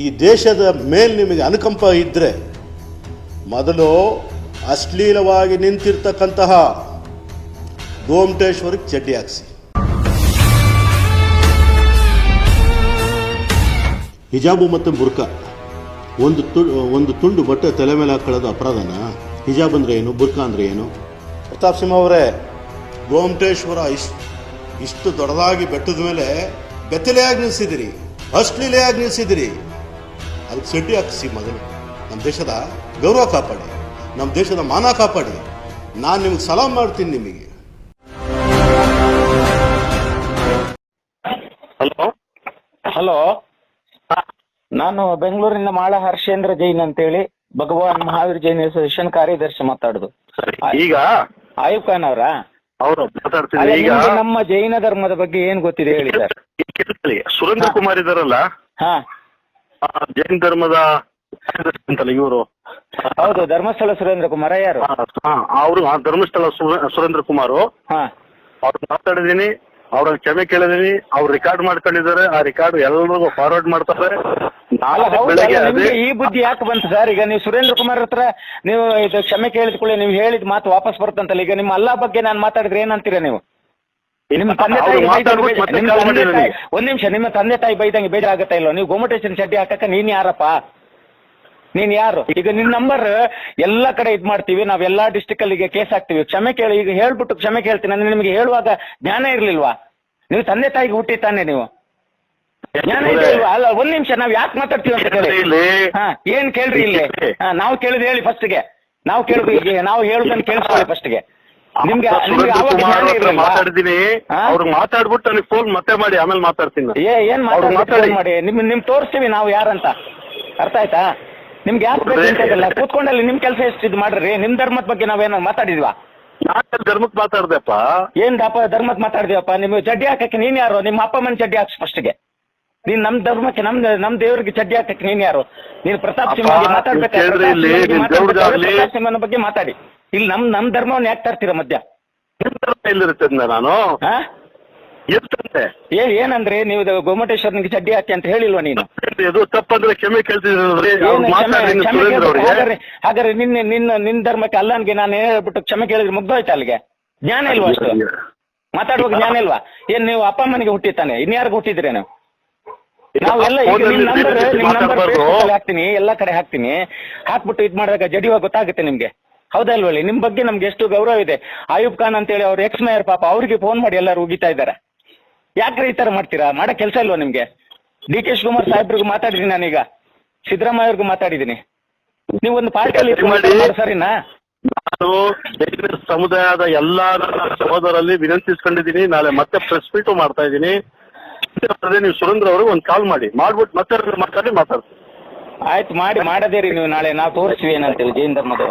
ಈ ದೇಶದ ಮೇಲೆ ನಿಮಗೆ ಅನುಕಂಪ ಇದ್ದರೆ ಮೊದಲು ಅಶ್ಲೀಲವಾಗಿ ನಿಂತಿರ್ತಕ್ಕಂತಹ ಗೋಮಟೇಶ್ವರಿಗೆ ಚಡ್ಡಿ ಹಾಕ್ಸಿ. ಹಿಜಾಬು ಮತ್ತು ಬುರ್ಕಾ ಒಂದು ತುಂಡು ಬಟ್ಟೆ ತಲೆ ಮೇಲೆ ಹಾಕೊಳ್ಳೋದು ಅಪರಾಧನ? ಹಿಜಾಬ್ ಅಂದರೆ ಏನು, ಬುರ್ಕಾ ಅಂದರೆ ಏನು? ಪ್ರತಾಪ್ ಸಿಂಹ ಅವರೇ, ಗೋಮಟೇಶ್ವರ ಇಷ್ಟು ದೊಡ್ಡದಾಗಿ ಬೆಟ್ಟದ ಮೇಲೆ ಬೆತ್ತಲೆಯಾಗಿ ನಿಲ್ಲಿಸಿದಿರಿ, ಅಶ್ಲೀಲೆಯಾಗಿ ನಿಲ್ಲಿಸಿದಿರಿ. ಅದಕ್ಕೆ ಚಡ್ಡಿ ಹಾಕಿಸಿ. ಮೊದಲು ನಮ್ಮ ದೇಶದ ಗೌರವ ಕಾಪಾಡಿ, ನಮ್ಮ ದೇಶದ ಮಾನ ಕಾಪಾಡಿ. ನಾನು ನಿಮ್ಗೆ ಸಲಾಮ್ ಮಾಡ್ತೀನಿ. ನಿಮಗೆ ಹಲೋ, ನಾನು ಬೆಂಗಳೂರಿನ ಮಾಳ ಹರ್ಷೇಂದ್ರ ಜೈನ್ ಅಂತೇಳಿ ಭಗವಾನ್ ಮಹಾವೀರ್ ಜೈನ್ ಅಸೋಸಿಯೇಷನ್ ಕಾರ್ಯದರ್ಶಿ ಮಾತಾಡುದು. ಈಗ ಆಯುಬ್ ಖಾನ್ ಅವರಾ? ಅವರು ಮಾತಾಡ್ತಿದ್ದಾರೆ. ಈಗ ನಮ್ಮ ಜೈನ ಧರ್ಮದ ಬಗ್ಗೆ ಏನ್ ಗೊತ್ತಿದೆ ಹೇಳಿ ಸರ್. ಸುರೇಂದ್ರ ಕುಮಾರ್ ಇದಾರಲ್ಲ, ಹಾ, ಜೈನ್ ಧರ್ಮದ ಅಂತಲ್ಲ ಇವರು. ಹೌದು, ಧರ್ಮಸ್ಥಳ ಸುರೇಂದ್ರ ಕುಮಾರ. ಯಾರು ಅವರು? ಧರ್ಮಸ್ಥಳ ಸುರೇಂದ್ರ ಕುಮಾರ್. ಹಾ, ಅವ್ರು ಮಾತಾಡಿದೀನಿ, ಅವ್ರನ್ನ ಕ್ಷಮೆ ಕೇಳಿದೀನಿ. ಅವ್ರು ರೆಕಾರ್ಡ್ ಮಾಡ್ಕೊಂಡಿದ್ದಾರೆ. ಆ ರೆಕಾರ್ಡ್ ಎಲ್ಲರಿಗೂ ಫಾರ್ವರ್ಡ್ ಮಾಡ್ತಾರೆ. ನಿಮ್ಗೆ ಈ ಬುದ್ಧಿ ಯಾಕೆ ಬಂತು ಸರ್? ಈಗ ನೀವು ಸುರೇಂದ್ರ ಕುಮಾರ್ ಹತ್ರ ನೀವು ಇದು ಕ್ಷಮೆ ಕೇಳಿದ್ಕೊಳ್ಳಿ, ನೀವು ಹೇಳಿದ ಮಾತು ವಾಪಸ್ ಬರುತ್ತಂತಲ್ಲ. ಈಗ ನಿಮ್ಮ ಅಲ್ಲಾ ಬಗ್ಗೆ ನಾನು ಮಾತಾಡಿದ್ರೆ ಏನಂತೀರ ನೀವು? ನಿಮ್ಮ ತಂದೆ ತಾಯಿ ಒಂದ್ ನಿಮಿಷ, ನಿಮ್ಮ ತಂದೆ ತಾಯಿ ಬೈದಂಗೆ ಬೇಜಾರಾಗತ್ತಾ ಇಲ್ವಾ? ನೀವು ಗೋಮಟೇಶ್ವರ ಚಡ್ಡಿ ಹಾಕಕ್ಕ ನೀನ್ ಯಾರಪ್ಪ? ನೀನ್ ಯಾರು? ಈಗ ನಿನ್ ನಂಬರ್ ಎಲ್ಲಾ ಕಡೆ ಇದ್ ಮಾಡ್ತೀವಿ, ನಾವೆಲ್ಲಾ ಡಿಸ್ಟಿಕ್ ಅಲ್ಲಿ ಈಗ ಕೇಸ್ ಹಾಕ್ತಿವಿ. ಕ್ಷಮೆ ಕೇಳಿ, ಈಗ ಹೇಳ್ಬಿಟ್ಟು ಕ್ಷಮೆ ಕೇಳ್ತೀನಿ ಅಂದ್ರೆ ನಿಮ್ಗೆ ಹೇಳುವಾಗ ಜ್ಞಾನ ಇರ್ಲಿಲ್ವಾ? ನೀವು ತಂದೆ ತಾಯಿಗೆ ಹುಟ್ಟಿ ತಾನೆ ನೀವು? ಜ್ಞಾನ ಇದೆ ಇಲ್ವಾ? ಅಲ್ಲ, ಒಂದ್ ನಿಮಿಷ, ನಾವ್ ಯಾಕೆ ಮಾತಾಡ್ತೀವಿ ಅಂತ ಕೇಳಿ. ಹಾ, ಏನ್ ಕೇಳ್ರಿ ಇಲ್ಲಿ? ನಾವು ಕೇಳುದು ಹೇಳಿ ಫಸ್ಟ್ಗೆ. ನಾವು ಕೇಳುದು, ಈಗ ನಾವು ಹೇಳುದನ್ನ ಕೇಳಿಸ್ಕೊಳ್ಳಿ ಫಸ್ಟ್ಗೆ. ನಿಮ್ಗೆ ಮಾತಾಡಿದೀನಿ, ಅವ್ರಿಗೆ ಮಾತಾಡ್ಬಿಟ್ಟು ನನಗೆ ಫೋನ್ ಮತ್ತೆ ಮಾಡಿ, ಆಮೇಲೆ ಮಾತಾಡ್ತೀನಿ. ಏನ್ ಮಾಡಿ ನಿಮ್ ತೋರಿಸ್ತೀವಿ ನಾವು ಯಾರಂತ. ಅರ್ಥ ಆಯ್ತಾ? ನಿಮ್ಗೆ ಯಾಕೆ ಬೇಕಂತಿಲ್ಲ, ಕೂತ್ಕೊಂಡಲ್ಲಿ ನಿಮ್ ಕೆಲಸ ಎಷ್ಟು ಇದು ಮಾಡ್ರಿ. ನಿಮ್ ಧರ್ಮದ ಬಗ್ಗೆ ನಾವೇನೋ ಮಾತಾಡಿದ್ವಾ? ಧರ್ಮಕ್ಕೆ ಮಾತಾಡ್ದಪ್ಪ. ಏನ್ ಧರ್ಮಕ್ಕೆ ಮಾತಾಡ್ದೀವಪ್ಪ? ನಿಮ್ಗೆ ಚಡ್ಡಿ ಹಾಕಕ್ಕೆ ನೀನ್ ಯಾರು? ನಿಮ್ಮ ಅಪ್ಪ ಮನೆ ಚಡ್ಡಿ ಹಾಕ್ಸ್ ಫಸ್ಟ್ಗೆ. ನೀನ್ ನಮ್ ಧರ್ಮಕ್ಕೆ ನಮ್ ದೇವ್ರಿಗೆ ಚಡ್ಡಿ ಹಾಕಕ್ಕೆ ನೀನ್ ಯಾರು? ನೀನ್ ಪ್ರತಾಪ್ ಸಿಂಹ ಮಾತಾಡ್ಬೇಕಾದ್ರೆ ಪ್ರತಾಪ್ ಸಿಂಹನ ಬಗ್ಗೆ ಮಾತಾಡಿ. ಇಲ್ಲಿ ನಮ್ ಧರ್ಮವನ್ನ ಯಾಕೆ ತರ್ತೀರ ಮಧ್ಯ? ಎಲ್ಲಿರುತ್ತೆ ನಾನು ಏನಂದ್ರೆ ನೀವು ಗೋಮಟೇಶ್ವರನಿಗೆ ಚಡ್ಡಿ ಹಾಕಿ ಅಂತ ಹೇಳಿಲ್ವಾ ನೀನು? ತಪ್ಪಂದ್ರೆ ಕ್ಷಮೆ ಹಾಗಾದ್ರೆ ನಿನ್ನ ಧರ್ಮಕ್ಕೆ ಅಲ್ಲನ್ಗೆ ನಾನು ಹೇಳ್ಬಿಟ್ಟು ಕ್ಷಮೆ ಕೇಳಿದ್ರೆ ಮುಗ್ದೋಯ್ತಾ? ಅಲ್ಲಿಗೆ ಜ್ಞಾನ ಇಲ್ವಾ? ಅಷ್ಟು ಮಾತಾಡುವಾಗ ಜ್ಞಾನ ಇಲ್ವಾ? ಏನ್ ನೀವು ಅಪ್ಪ ಅಮ್ಮನಿಗೆ ಹುಟ್ಟಿತಾನೆ, ಇನ್ಯಾರಿಗೂ ಹುಟ್ಟಿದ್ರೇನು? ನಾವೆಲ್ಲ ನಿಮ್ ನಂಬರ್ ಹಾಕ್ತೀನಿ, ಎಲ್ಲಾ ಕಡೆ ಹಾಕ್ತೀನಿ. ಹಾಕ್ಬಿಟ್ಟು ಇದ್ ಮಾಡಿದಾಗ ಜಡಿಯುವಾಗ ಗೊತ್ತಾಗುತ್ತೆ ನಿಮ್ಗೆ. ಹೌದಾ ಇಲ್ವಲ್ಲಿ? ನಿಮ್ ಬಗ್ಗೆ ನಮ್ಗೆ ಎಷ್ಟು ಗೌರವ ಇದೆ. ಆಯುಬ್ ಖಾನ್ ಅಂತ ಹೇಳಿ ಅವ್ರ ಎಕ್ಸ್ ಮೇಯರ್, ಪಾಪ ಅವ್ರಿಗೆ ಫೋನ್ ಮಾಡಿ ಎಲ್ಲರೂ ಉಗಿತಾ ಇದ್ದಾರೆ. ಯಾಕ್ರೆ ಈ ತರ ಮಾಡ್ತೀರಾ? ಮಾಡೋ ಕೆಲಸ ಇಲ್ವಾ ನಿಮ್ಗೆ? ಡಿ ಕೆ ಶಿವಕುಮಾರ್ ಸಾಹೇಬ್ರಿಗೂ ಮಾತಾಡಿದೀನಿ ನಾನೀಗ, ಸಿದ್ದರಾಮಯ್ಯ ಅವ್ರಿಗೂ ಮಾತಾಡಿದೀನಿ. ನೀವು ಒಂದು ಪಾರ್ಟಿಯಲ್ಲಿ ಸರಿನಾ? ನಾನು ಸಮುದಾಯದ ಎಲ್ಲಾ ಸಹೋದರಲ್ಲಿ ವಿನಂತಿಸ್ಕೊಂಡಿದ್ದೀನಿ. ನಾಳೆ ಮತ್ತೆ ಪ್ರೆಸ್ ಮೀಟ್ ಮಾಡ್ತಾ ಇದ್ದೀನಿ. ನೀವು ಸುರೇಂದ್ರ ಅವ್ರಿಗೆ ಒಂದು ಕಾಲ್ ಮಾಡ್ಬಿಟ್ಟು ಮತ್ತೆ ಮಾತಾಡ್ತೀನಿ. ಆಯ್ತು, ಮಾಡದೇ ರೀ ನೀವು. ನಾಳೆ ನಾವು ತೋರಿಸ್ತೀವಿ ಏನಂತೇಳಿ ಜೈನ್ ಧರ್ಮದ